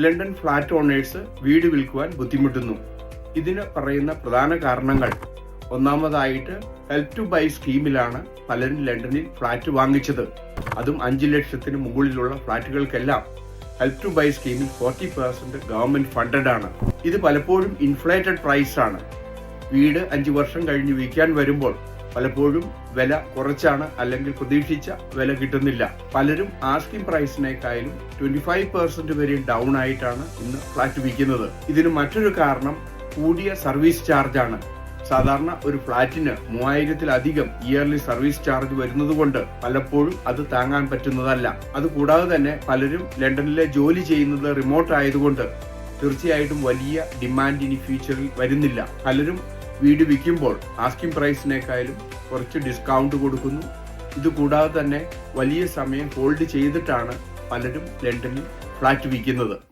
London flat owners വീട് വിൽക്കുവാൻ ബുദ്ധിമുട്ടുന്നു. ഇതിന് പറയുന്ന പ്രധാന കാരണങ്ങൾ, ഒന്നാമതായിട്ട് ഹെൽപ് ടു ബൈ സ്കീമിലാണ് പലരും ലണ്ടനിൽ ഫ്ലാറ്റ് വാങ്ങിച്ചത്. അതും 5 ലക്ഷത്തിന് മുകളിലുള്ള ഫ്ലാറ്റുകൾക്കെല്ലാം ഹെൽപ് ടു ബൈ സ്കീമിൽ 40% ഗവൺമെന്റ് ഫണ്ടഡ് ആണ്. ഇത് പലപ്പോഴും ഇൻഫ്ലേറ്റഡ് പ്രൈസ് ആണ്. വീട് 5 വർഷം കഴിഞ്ഞ് വിൽക്കാൻ വരുമ്പോൾ പലപ്പോഴും വില കുറച്ചാണ്, അല്ലെങ്കിൽ പ്രതീക്ഷിച്ച വില കിട്ടുന്നില്ല. പലരും ആസ്കിംഗ് പ്രൈസിനേക്കാളും 25% വരെ ഡൗൺ ആയിട്ടാണ് ഇന്ന് ഫ്ലാറ്റ് വിൽക്കുന്നത്. ഇതിന് മറ്റൊരു കാരണം കൂടിയ സർവീസ് ചാർജ് ആണ്. സാധാരണ ഒരു ഫ്ലാറ്റിന് 3000-ലധികം ഇയർലി സർവീസ് ചാർജ് വരുന്നത് കൊണ്ട് പലപ്പോഴും അത് താങ്ങാൻ പറ്റുന്നതല്ല. അതുകൂടാതെ തന്നെ പലരും ലണ്ടനിലെ ജോലി ചെയ്യുന്നത് റിമോട്ട് ആയതുകൊണ്ട് തീർച്ചയായിട്ടും വലിയ ഡിമാൻഡ് ഇനി ഫ്യൂച്ചറിൽ വരുന്നില്ല. പലരും വീട് വിൽക്കുമ്പോൾ ആസ്കിംഗ് പ്രൈസിനേക്കാളും കുറച്ച് ഡിസ്കൗണ്ട് കൊടുക്കുന്നു. ഇതുകൂടാതെ തന്നെ വലിയ സമയം ഹോൾഡ് ചെയ്തിട്ടാണ് പലരും ലണ്ടനിൽ ഫ്ലാറ്റ് വിൽക്കുന്നത്.